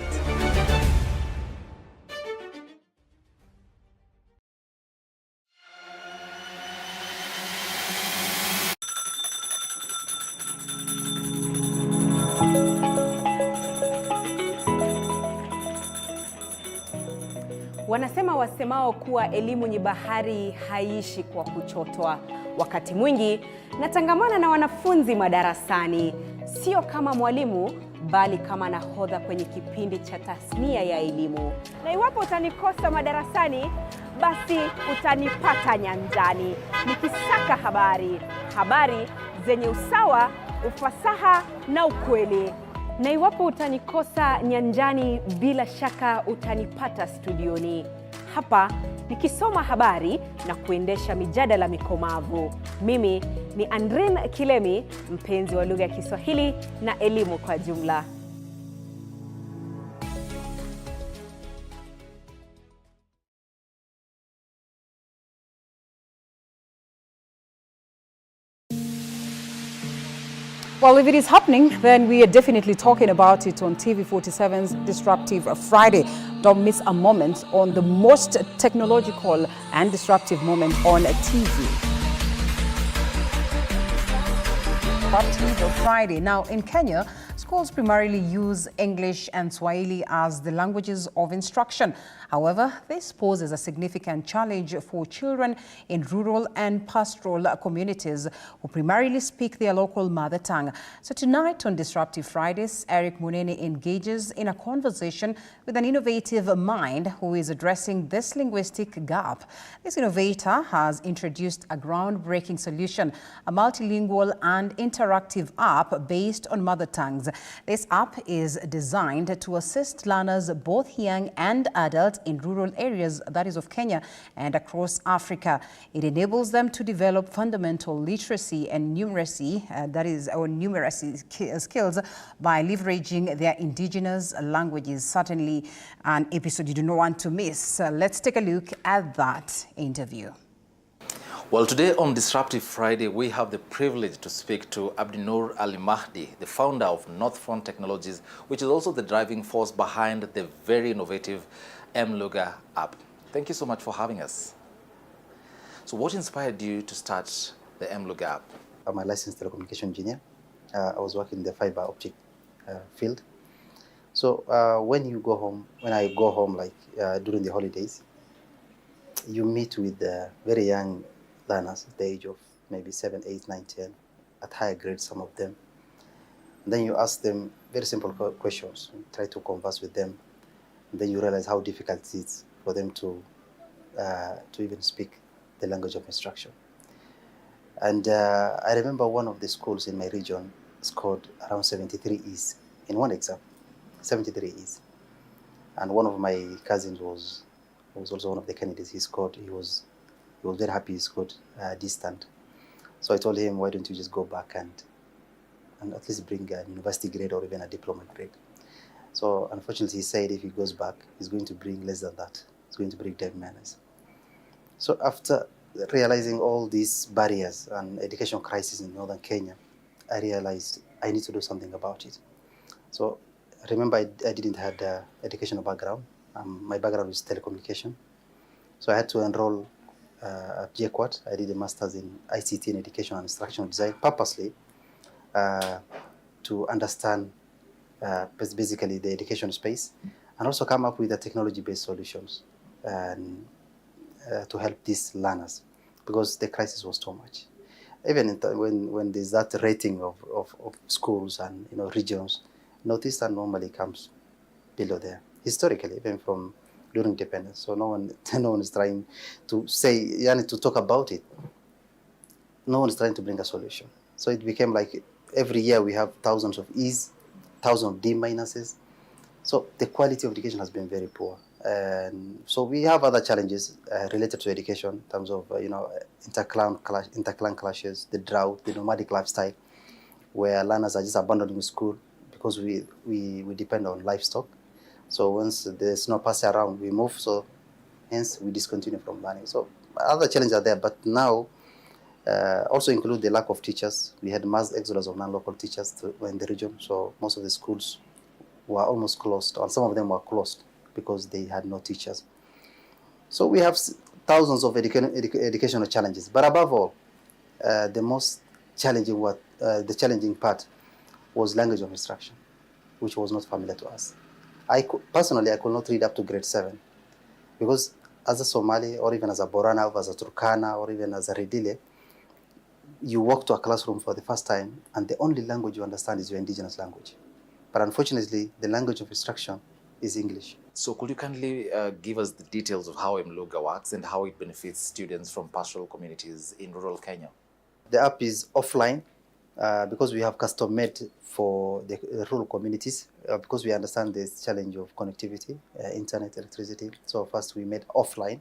Wanasema wasemao kuwa elimu ni bahari haiishi kwa kuchotwa. Wakati mwingi natangamana na wanafunzi madarasani, sio kama mwalimu bali kama nahodha kwenye kipindi cha tasnia ya elimu. Na iwapo utanikosa madarasani, basi utanipata nyanjani nikisaka habari zenye usawa, ufasaha na ukweli. Na iwapo utanikosa nyanjani, bila shaka utanipata studioni hapa nikisoma habari na kuendesha mijadala mikomavu. Mimi ni Andrin Kilemi, mpenzi wa lugha ya Kiswahili na elimu kwa jumla. Well, if it is happening, then we are definitely talking about it on TV47's Disruptive Friday. Don't miss a moment on the most technological and disruptive moment on TV. Disruptive Friday. Now, in Kenya, schools primarily use English and Swahili as the languages of instruction. However, this poses a significant challenge for children in rural and pastoral communities who primarily speak their local mother tongue. So tonight on Disruptive Fridays, Eric Munene engages in a conversation with an innovative mind who is addressing this linguistic gap. This innovator has introduced a groundbreaking solution, a multilingual and interactive app based on mother tongues. This app is designed to assist learners, both young and adult, in rural areas, that is of Kenya and across Africa. It enables them to develop fundamental literacy and numeracy, numeracy skills by leveraging their indigenous languages. Certainly an episode you do not want to miss. Let's take a look at that interview. Well, today on Disruptive Friday, we have the privilege to speak to Abdinur Ali Mahdi, the founder of Northfront Technologies, which is also the driving force behind the very innovative M-Lugha app. Thank you so much for having us. So what inspired you to start the M-Lugha app? I'm a licensed telecommunication engineer. I was working in the fiber optic field. So when I go home, like during the holidays, you meet with very young learners at the age of maybe 7, 8, 9, 10, at higher grades, some of them. And then you ask them very simple questions, and try to converse with them. And then you realize how difficult it is for them to even speak the language of instruction. And I remember one of the schools in my region scored around 73 E's in one exam, 73 E's. And one of my cousins was also one of the candidates. He was very happy he scored distant. So I told him, why don't you just go back and at least bring a university grade or even a diploma grade. So unfortunately he said if he goes back, he's going to bring less than that. He's going to bring 10 minus. So after realizing all these barriers and education crisis in northern Kenya, I realized I need to do something about it. So remember, I didn't have the educational background. My background is telecommunication. So I had to enroll at JKUAT. I did a master's in ICT in education and instructional design purposely to understand basically the education space and also come up with the technology-based solutions and to help these learners because the crisis was too much. Even when there's that rating of schools and regions, Northeastern normally comes below there historically, even from during independence. So no one is trying to say, to talk about it. No one is trying to bring a solution. So it became like every year we have thousands of E's, thousands of D minuses. So the quality of education has been very poor. And so we have other challenges related to education in terms of interclan clashes, the drought, the nomadic lifestyle, where learners are just abandoning school because we depend on livestock. So once there's no pasture around, we move. So hence we discontinue from learning. So other challenges are there, but now also include the lack of teachers. We had mass exodus of non-local teachers in the region. So most of the schools were almost closed, and some of them were closed because they had no teachers. So we have thousands of educational challenges. But above all, the most challenging the challenging part was language of instruction, which was not familiar to us. Personally, I could not read up to grade 7. Because as a Somali, or even as a Borana, or as a Turkana, or even as a Redile, you walk to a classroom for the first time, and the only language you understand is your indigenous language. But unfortunately, the language of instruction is English. So could you kindly give us the details of how Mluga works and how it benefits students from pastoral communities in rural Kenya? The app is offline because we have custom made for the rural communities because we understand this challenge of connectivity, internet, electricity. So first we made offline.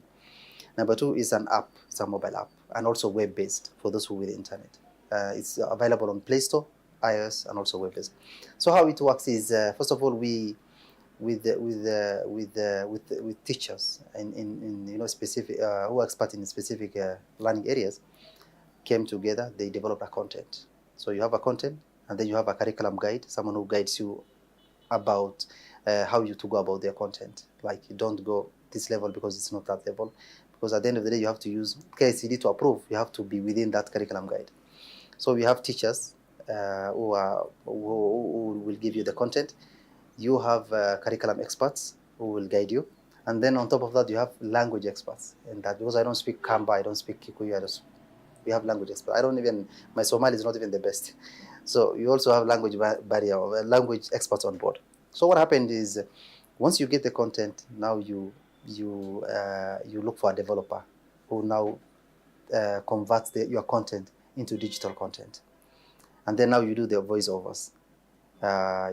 Number two is an app, it's a mobile app, and also web-based for those who with the internet. It's available on Play Store, iOS, and also web-based. So how it works is, first of all, we with teachers in specific who are expert in specific learning areas came together. They developed a content. So you have a content, and then you have a curriculum guide, someone who guides you about how you to go about their content. Like, you don't go this level because it's not that level. Because at the end of the day, you have to use KICD to approve. You have to be within that curriculum guide. So we have teachers who will give you the content. You have curriculum experts who will guide you. And then on top of that, you have language experts. And that, because I don't speak Kamba, I don't speak Kikuyu, we have language experts. My Somali is not even the best. So you also have language barrier, or language experts on board. So what happened is, once you get the content, now you look for a developer who now converts your content into digital content. And then now you do the voiceovers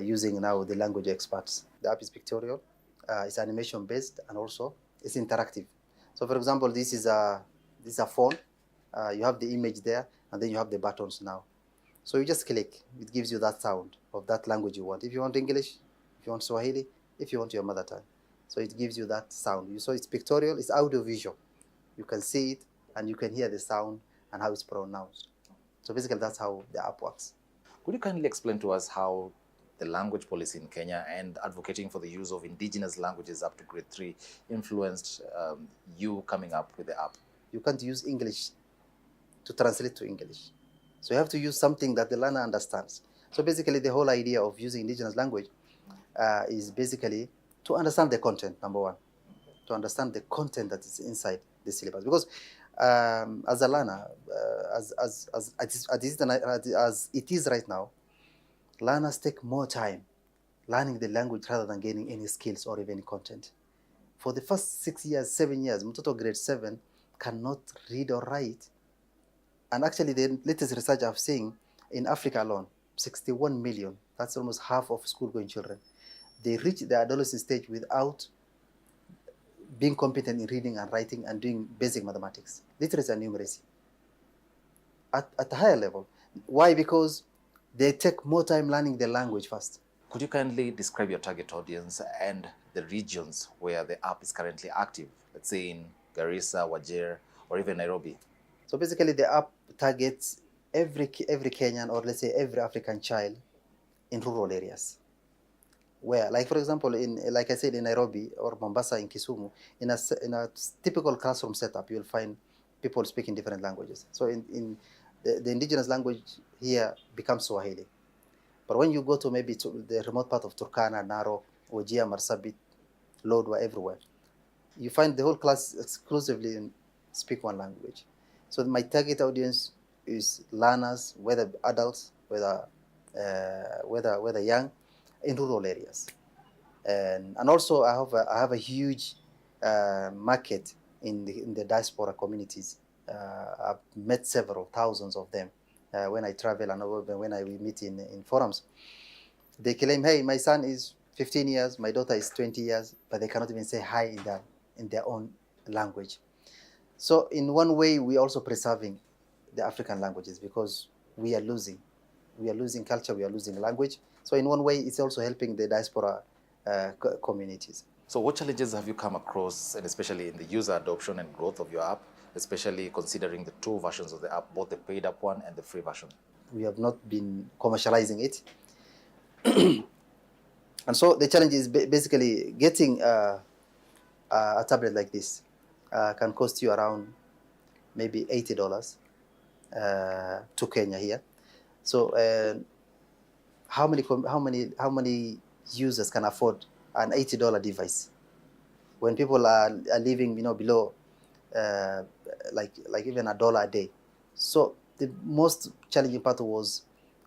using now the language experts. The app is pictorial, it's animation based, and also it's interactive. So for example, this is a phone. You have the image there, and then you have the buttons now. So you just click, it gives you that sound of that language you want. If you want English, if you want Swahili, if you want your mother tongue. So it gives you that sound. So it's pictorial, it's audio-visual. You can see it, and you can hear the sound and how it's pronounced. So basically, that's how the app works. Could you kindly explain to us how the language policy in Kenya and advocating for the use of indigenous languages up to grade 3 influenced you coming up with the app? You can't use English to translate to English. So you have to use something that the learner understands. So basically, the whole idea of using indigenous language is basically to understand the content, number one. To understand the content that is inside the syllabus. Because as a learner, as it is right now, learners take more time learning the language rather than gaining any skills or even content. For the first 6 years, 7 years, mtoto grade 7 cannot read or write. And actually, the latest research I've seen in Africa alone, 61 million, that's almost half of school-going children, they reach the adolescent stage without being competent in reading and writing and doing basic mathematics, literacy and numeracy, at a higher level. Why? Because they take more time learning the language first. Could you kindly describe your target audience and the regions where the app is currently active, let's say in Garissa, Wajir, or even Nairobi? So basically, the app targets every Kenyan, or let's say every African child in rural areas. Where, like for example, like I said, in Nairobi or Mombasa, in Kisumu, in a typical classroom setup, you'll find people speaking different languages. So in the indigenous language here becomes Swahili. But when you go to maybe to the remote part of Turkana, Narok, Wajir, Marsabit, Lodwar, everywhere, you find the whole class exclusively speak one language. So my target audience is learners, whether adults, whether young, in rural areas, and also I have a huge market in the diaspora communities. I've met several thousands of them when I travel and when we meet in forums. They claim, hey, my son is 15 years, my daughter is 20 years, but they cannot even say hi in their own language. So in one way, we are also preserving the African languages because we are losing culture, we are losing language. So in one way, it's also helping the diaspora communities. So what challenges have you come across, and especially in the user adoption and growth of your app, especially considering the two versions of the app, both the paid app one and the free version? We have not been commercializing it. And so the challenge is basically getting a tablet like this can cost you around maybe $80 to Kenya here. So how many users can afford an $80 device? when people are living, below like even $1 a day. So the most challenging part was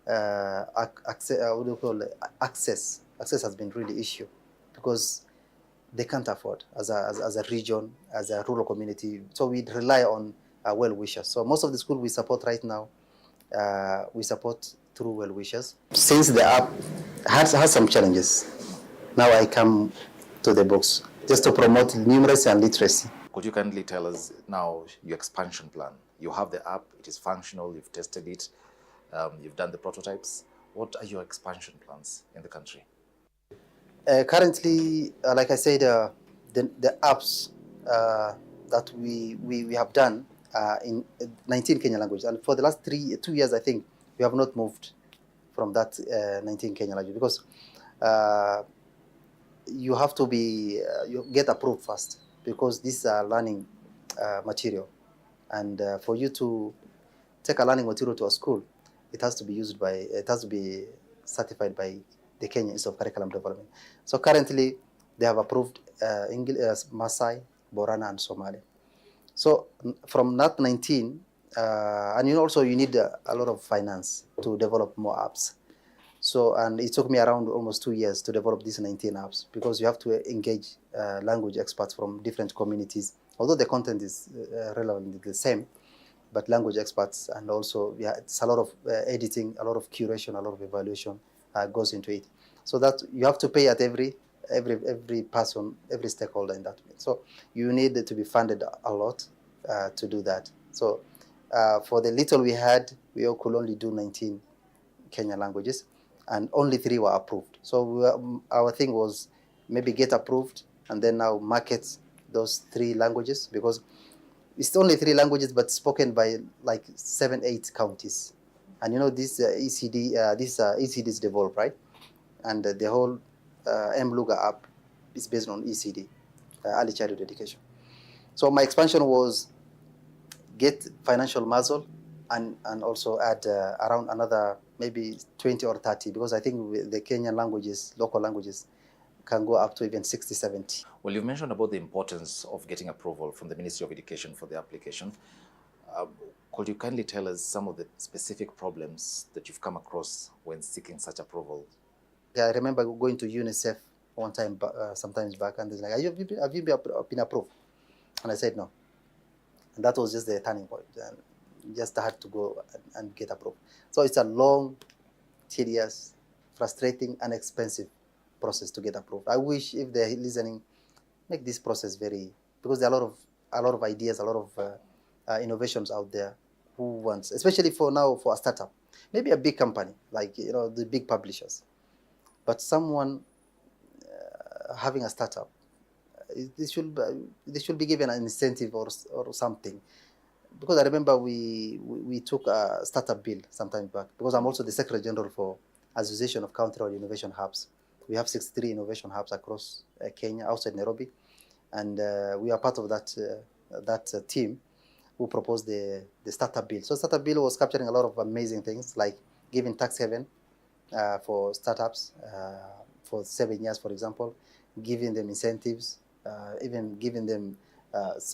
access. What do you call it? Access. Access has been really issue because they can't afford as a region, as a rural community. So we rely on well-wishers. So most of the school we support right now, we support through well-wishers. Since the app has some challenges, now I come to the books just to promote numeracy and literacy. Could you kindly tell us now your expansion plan? You have the app, it is functional, you've tested it, you've done the prototypes. What are your expansion plans in the country? Currently, like I said, the apps that we have done in 19 Kenyan languages, and for the last 2 years, I think we have not moved from that 19 Kenyan language because you have to be you get approved first because these are learning material, and for you to take a learning material to a school, it has to be certified by the Kenya Institute of Curriculum Development. So currently, they have approved English, Maasai, Borana, and Somali. So from that 19, and also you need a lot of finance to develop more apps. So, and it took me around almost 2 years to develop these 19 apps because you have to engage language experts from different communities. Although the content is relatively the same, but language experts, and also it's a lot of editing, a lot of curation, a lot of evaluation goes into it. So that you have to pay at every person, every stakeholder in that way. So you need to be funded a lot to do that. So for the little we had, we could only do 19 Kenyan languages, and only 3 were approved. So our thing was maybe get approved and then now market those 3 languages, because it's only 3 languages but spoken by like 7-8 counties. And this ECD is developed, right? And the whole MLuga app is based on ECD, early childhood education. So my expansion was get financial muscle and also add around another maybe 20 or 30, because I think the Kenyan languages, local languages, can go up to even 60, 70. Well, you mentioned about the importance of getting approval from the Ministry of Education for the application. Could you kindly tell us some of the specific problems that you've come across when seeking such approval? Yeah, I remember going to UNICEF one time, sometimes back, and they're like, have you been approved? And I said no. And that was just the turning point. And just had to go and get approved. So it's a long, tedious, frustrating, and expensive process to get approved. I wish if they're listening, make this process because there are a lot of ideas, a lot of innovations out there who wants, especially for a startup, maybe a big company like the big publishers, but someone having a startup, they should be given an incentive or something. Because I remember we took a startup bill sometime back, because I'm also the Secretary General for Association of Country Innovation Hubs. We have 63 innovation hubs across Kenya, outside Nairobi, and we are part of that team who proposed the startup bill. So startup bill was capturing a lot of amazing things, like giving tax haven for startups for 7 years, for example, giving them incentives, even giving them,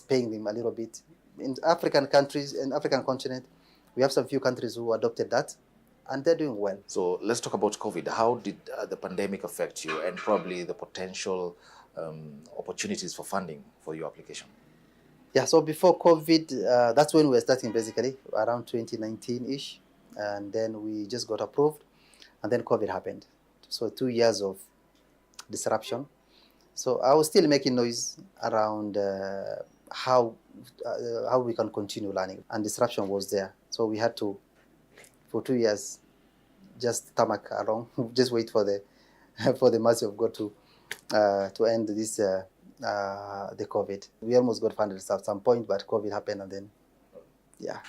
paying them a little bit. In African countries, in African continent, we have some few countries who adopted that, and they're doing well. So let's talk about COVID. How did the pandemic affect you, and probably the potential opportunities for funding for your application? Yeah, so before COVID, that's when we were starting, basically, around 2019-ish. And then we just got approved, and then COVID happened. So 2 years of disruption. So I was still making noise around how we can continue learning, and disruption was there. So we had to, for 2 years, just tarmac along, just wait for the mercy of God to end this the COVID. We almost got funded at some point, but COVID happened, and then yeah.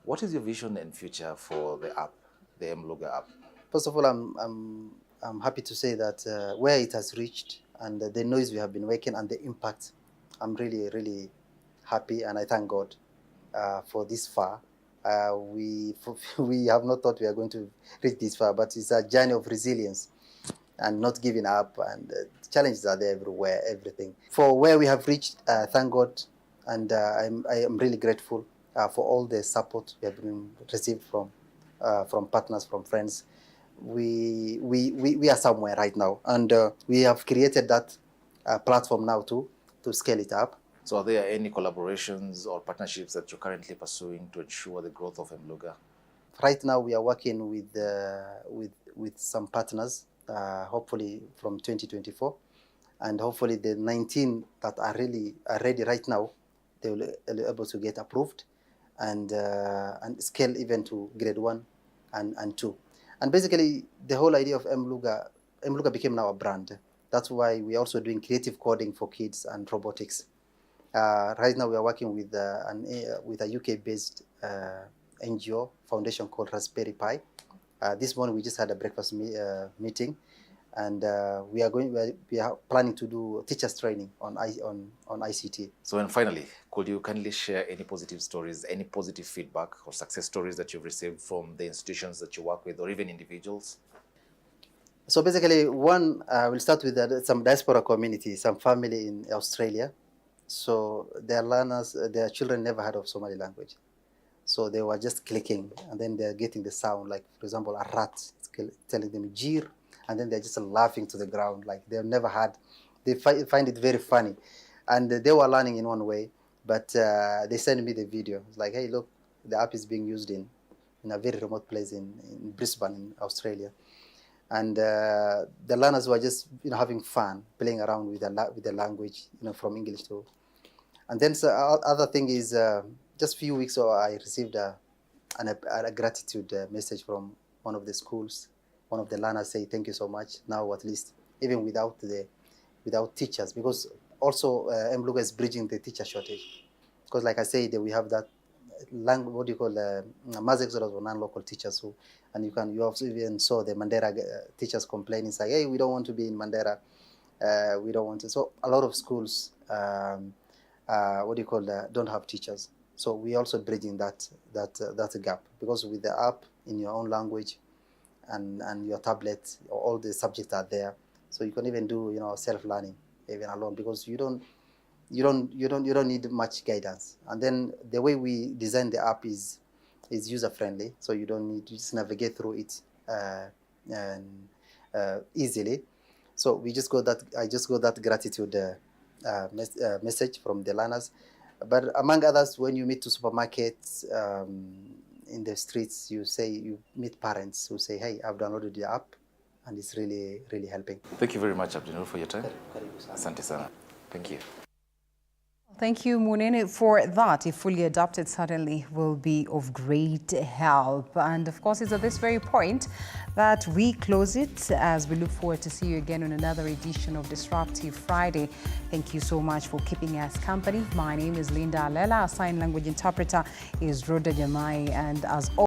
What is your vision and future for the app, the MLuga app? First of all, I'm happy to say that where it has reached and the noise we have been making and the impact, I'm really, really happy, and I thank God for this far. We have not thought we are going to reach this far, but it's a journey of resilience. and not giving up, and challenges are there everywhere, everything. For where we have reached, thank God, and I am really grateful for all the support we have been received from partners, from friends. We are somewhere right now, and we have created that platform now to scale it up. So are there any collaborations or partnerships that you're currently pursuing to ensure the growth of Mluga? Right now we are working with some partners, hopefully from 2024, and hopefully the 19 that are ready right now, they will be able to get approved and scale even to grade 1 and 2. And basically the whole idea of Mluga became now a brand. That's why we are also doing creative coding for kids and robotics. Right now we are working with a UK-based NGO foundation called Raspberry Pi. This morning we just had a breakfast meeting, and we are planning to do teachers training on ICT. So, and finally, could you kindly share any positive stories, any positive feedback or success stories that you've received from the institutions that you work with, or even individuals? So basically, one, we'll start with some diaspora community, some family in Australia. So their learners, their children never heard of Somali language. So they were just clicking, and then they're getting the sound, like, for example, a rat telling them "jir," and then they're just laughing to the ground, like they've never had. They find it very funny, and they were learning in one way, but they sent me the video. It's like, hey, look, the app is being used in a very remote place in Brisbane, in Australia, and the learners were just having fun, playing around with the language, from English to. And then other thing is, just a few weeks ago, I received a gratitude message from one of the schools. One of the learners say, "Thank you so much." Now, at least, even without teachers, because also Mluga is bridging the teacher shortage. Because, like I said, we have that what do you call mass exodus of non-local teachers and you also even saw the Mandera teachers complaining, say, "Hey, we don't want to be in Mandera. We don't want to." So a lot of schools, don't have teachers. So we're also bridging that gap, because with the app in your own language and your tablet, all the subjects are there. So you can even do self-learning even alone, because you don't need much guidance. And then the way we design the app is user-friendly, so you don't need to just navigate through it easily. So I just got that gratitude message from the learners. But among others, when you meet to supermarkets, in the streets, you meet parents who say, "Hey, I've downloaded the app, and it's really, really helping." Thank you very much, Abdinur, for your time. Asante sana. Thank you. Thank you, Munene, for that. If fully adopted, certainly will be of great help. And of course, it's at this very point that we close it, as we look forward to see you again on another edition of Disruptive Friday. Thank you so much for keeping us company. My name is Linda Alela. Our sign language interpreter is Rhoda Jamai. And as always,